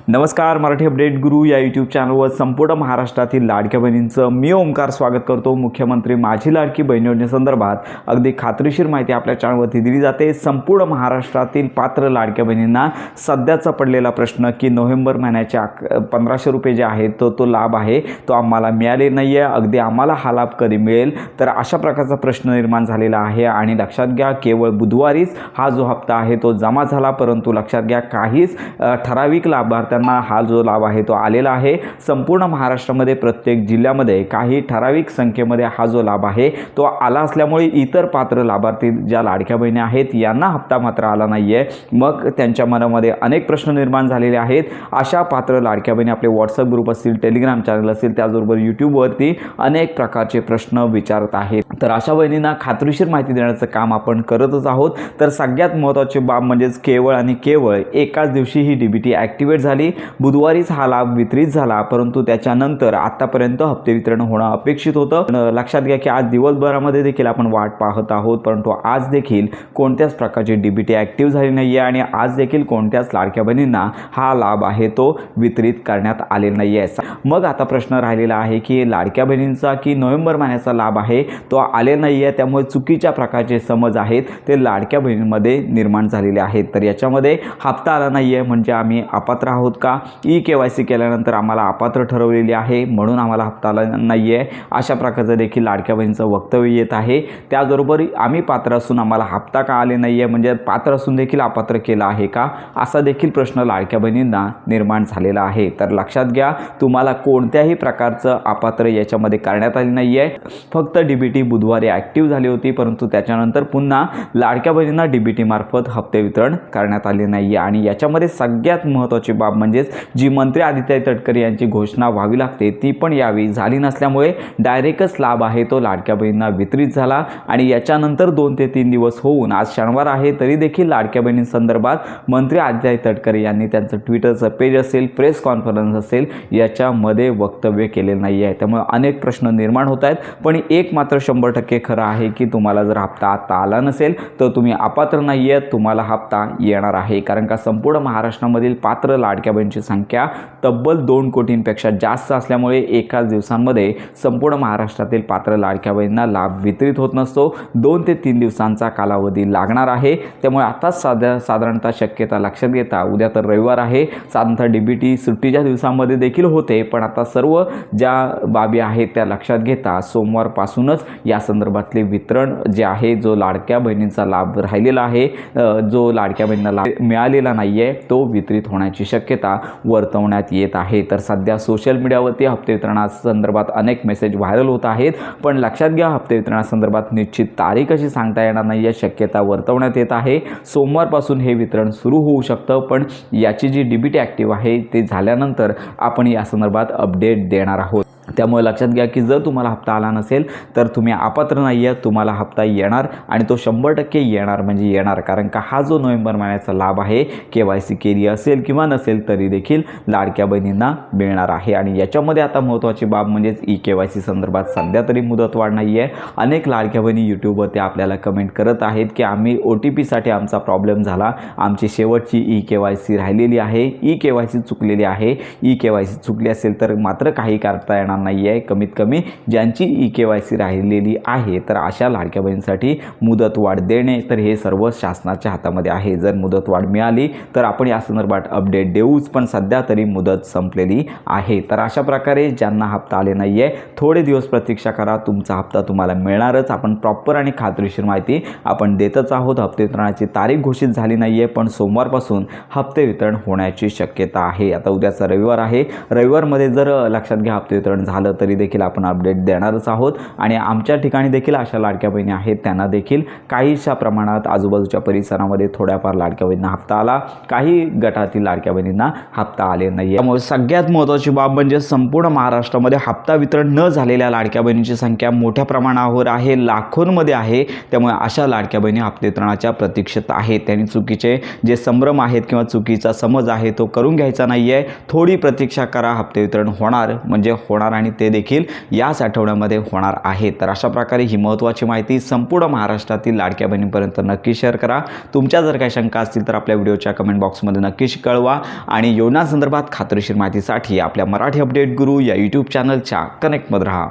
नमस्कार, मराठी अपडेट गुरु या यूट्यूब चॅनलवर संपूर्ण महाराष्ट्रातील लाडक्या बहिणींचं मी ओमकार स्वागत करतो। मुख्यमंत्री माझी लाडकी बहीण योजनेसंदर्भात अगदी खात्रीशीर माहिती आपल्या चॅनलवरती दिली जाते। संपूर्ण महाराष्ट्रातील पात्र लाडक्या बहिणींना सध्याचा पडलेला प्रश्न की नोव्हेंबर महिन्याच्या 1500 रुपये जे आहेत तो लाभ आहे तो आम्हाला मिळाले नाही आहे, अगदी आम्हाला हा लाभ कधी मिळेल, तर अशा प्रकारचा प्रश्न निर्माण झालेला आहे। आणि लक्षात घ्या, केवळ बुधवारीच हा जो हप्ता आहे तो जमा झाला, परंतु लक्षात घ्या काहीच ठराविक लाभार्थ्यांना हा जो लाभ आहे तो आलेला आहे। संपूर्ण महाराष्ट्रामध्ये प्रत्येक जिल्ह्यामध्ये काही ठराविक संख्येमध्ये हा जो लाभ आहे तो आला असल्यामुळे इतर पात्र लाभार्थी ज्या लाडक्या बहिणी आहेत यांना हप्ता मात्र आला नाही आहे। मग त्यांच्या मनामध्ये अनेक प्रश्न निर्माण झालेले आहेत। अशा पात्र लाडक्या बहिणी आपले व्हॉट्सअप ग्रुप असतील, टेलिग्राम चॅनल असेल, त्याचबरोबर यूट्यूबवरती अनेक प्रकारचे प्रश्न विचारत आहेत। तर अशा बहिणींना खात्रीशीर माहिती देण्याचं काम आपण करतच आहोत। तर सगळ्यात महत्त्वाची बाब म्हणजेच केवळ आणि केवळ एकाच दिवशी ही डीबीटी ॲक्टिवेट झाली। बुधवारीच हा लाभ वितरित झाला, परंतु त्याच्यानंतर आतापर्यंत हप्ते वितरण होणं अपेक्षित होतं। लक्षात घ्या की आज दिवसभरामध्ये देखील आपण वाट पाहत आहोत, परंतु आज देखील कोणत्याच प्रकारची डीबीटी ॲक्टिव्ह झाली नाही आहे आणि आज देखील कोणत्याच लाडक्या बहिणींना हा लाभ आहे तो वितरित करण्यात आलेला नाही आहे। मग आता प्रश्न राहिलेला आहे की लाडक्या बहिणींचा की नोव्हेंबर महिन्याचा लाभ आहे तो आले नाही आहे, त्यामुळे चुकीच्या प्रकारचे समज आहेत ते लाडक्या बहिणींमध्ये निर्माण झालेले आहेत। तर याच्यामध्ये हप्ता आला नाही आहे म्हणजे आम्ही अपात्र आहोत का? KYC केल्यानंतर आम्हाला अपात्र ठरवलेली आहे म्हणून आम्हाला हप्ता आला नाही आहे, अशा प्रकारचं देखील लाडक्या बहिणीचं वक्तव्य येत आहे। त्याचबरोबर आम्ही पात्र असून आम्हाला हप्ता का आले नाही आहे, म्हणजे पात्र असून देखील अपात्र केला आहे का, असा देखील प्रश्न लाडक्या बहिणींना निर्माण झालेला आहे। तर लक्षात घ्या, तुम्हाला कोणत्याही प्रकारचं अपात्र याच्यामध्ये करण्यात आले नाही आहे। फक्त डीबीटी बुधवारी ॲक्टिव्ह झाली होती, परंतु त्याच्यानंतर पुन्हा लाडक्या बहिणींना डीबीटी मार्फत हप्ते वितरण करण्यात आले नाही आहे। आणि याच्यामध्ये सगळ्यात महत्त्वाची बाब म्हणजेच जी मंत्री आदित्य तटकरे यांची घोषणा व्हावी लागते ती पण यावेळी झाली नसल्यामुळे डायरेक्टच लाभ आहे तो लाडक्या बहिणींना वितरित झाला। आणि याच्यानंतर 2 ते 3 दिवस होऊन आज शनिवार आहे तरी देखील लाडक्या बहिणींसंदर्भात मंत्री आदित्य तटकरे यांनी त्यांचं ट्विटरचं पेज असेल, प्रेस कॉन्फरन्स असेल, याच्यामध्ये वक्तव्य केलेलं नाही आहे। त्यामुळे अनेक प्रश्न निर्माण होत आहेत। पण एक मात्र 100% खरं आहे की तुम्हाला जर हप्ता आता आला नसेल तर तुम्ही अपात्र नाही आहेत, तुम्हाला हप्ता येणार आहे। कारण का संपूर्ण महाराष्ट्रामधील पात्र लाडक्या बहिणींची संख्या तब्बल 2 कोटींपेक्षा जास्त असल्यामुळे एकाच दिवसांमध्ये संपूर्ण महाराष्ट्रातील पात्र लाडक्या बहिणींना लाभ वितरित होत नसतो। 2 ते 3 दिवसांचा कालावधी लागणार आहे। त्यामुळे आताच साधारणतः शक्यता लक्षात घेता उद्या तर रविवार आहे, साधारणतः डीबीटी सुट्टीच्या दिवसांमध्ये देखील होते, पण आता सर्व ज्या बाबी आहेत त्या लक्षात घेता सोमवारपासूनच या संदर्भातले वितरण जे आहे, जो लाडक्या बहिणींचा लाभ राहिलेला आहे, जो लाडक्या बहिणींना लाभ मिळालेला नाही आहे, तो वितरित होण्याची शक्यता वर्तवण्यात येत आहे। तर सध्या सोशल मीडियावरती हप्ते वितरणासंदर्भात अनेक मेसेज व्हायरल होत आहेत, पण लक्षात घ्या हप्ते वितरणासंदर्भात निश्चित तारीख अशी सांगता येणार नाही आहे, शक्यता वर्तवण्यात येत आहे। सोमवारपासून हे वितरण सुरू होऊ शकतं, पण याची जी डीबीटी ॲक्टिव्ह आहे ते झाल्यानंतर आपण या संदर्भात अपडेट देणार आहोत। त्यामुळे लक्षात घ्या की जर तुम्हाला हप्ता आला नसेल तर तुम्ही अपात्र नाही आहे, तुम्हाला हप्ता येणार आणि तो 100% येणार म्हणजे येणार। कारण का हा जो नोव्हेंबर महिन्याचा लाभ आहे KYC केली असेल किंवा नसेल तरी देखील लाडक्या बहिणींना मिळणार आहे। आणि याच्यामध्ये आता महत्त्वाची बाब म्हणजेच KYC संदर्भात सध्या तरी मुदतवाढ नाही आहे। अनेक लाडक्या बहिणी यूट्यूबवरती आपल्याला कमेंट करत आहेत की आम्ही OTPसाठी आमचा प्रॉब्लेम झाला, आमची शेवटची KYC राहिलेली आहे, KYC चुकलेली आहे। KYC चुकली असेल तर मात्र काही करता येणार नाही आहे। कमीत कमी ज्यांची KYC राहिलेली आहे तर अशा लाडक्या बहिणींसाठी मुदतवाढ देणे तर हे सर्व शासनाच्या हातामध्ये आहे। जर मुदतवाढ मिळाली तर आपण या संदर्भात अपडेट देऊच, पण सध्या तरी मुदत संपलेली आहे। तर अशा प्रकारे ज्यांना हप्ता आले नाही आहे थोडे दिवस प्रतीक्षा करा, तुमचा हप्ता तुम्हाला मिळणारच। आपण प्रॉपर आणि खात्रीशीर माहिती आपण देतच आहोत। हप्ते वितरणाची तारीख घोषित झाली नाही आहे, पण सोमवारपासून हप्ते वितरण होण्याची शक्यता आहे। आता उद्याचा रविवार आहे, रविवारमध्ये जर लक्षात घ्या हप्ते वितरण झालं तरी देखील आपण अपडेट देणारच आहोत। आणि आमच्या ठिकाणी देखील अशा लाडक्या बहिणी आहेत त्यांना देखील काहीशा प्रमाणात आजूबाजूच्या परिसरामध्ये थोड्याफार लाडक्या बहिणींना हप्ता आला, काही गटातील लाडक्या बहिणींना हप्ता आले नाही। त्यामुळे सगळ्यात महत्त्वाची बाब म्हणजे संपूर्ण महाराष्ट्रामध्ये हप्ता वितरण न झालेल्या लाडक्या बहिणींची संख्या मोठ्या प्रमाणावर आहे, लाखोंमध्ये आहे। त्यामुळे अशा लाडक्या बहिणी हप्ते वितरणाच्या प्रतीक्षेत आहेत। त्यांनी चुकीचे जे संभ्रम आहेत किंवा चुकीचा समज आहे तो करून घ्यायचा नाही आहे। थोडी प्रतीक्षा करा, हप्ते वितरण होणार म्हणजे होणार आणि आणि ते देखील याच आठवड्यामध्ये होणार आहे। तर अशा प्रकारे ही महत्त्वाची माहिती संपूर्ण महाराष्ट्रातील लाडक्या बहिणींपर्यंत नक्की शेअर करा। तुमच्या जर काही शंका असतील तर आपल्या व्हिडिओच्या कमेंट बॉक्समध्ये नक्की कळवा आणि योजनांसंदर्भात खात्रीशीर माहितीसाठी आपल्या मराठी अपडेट गुरु या यूट्यूब चॅनलच्या कनेक्टमध्ये राहा।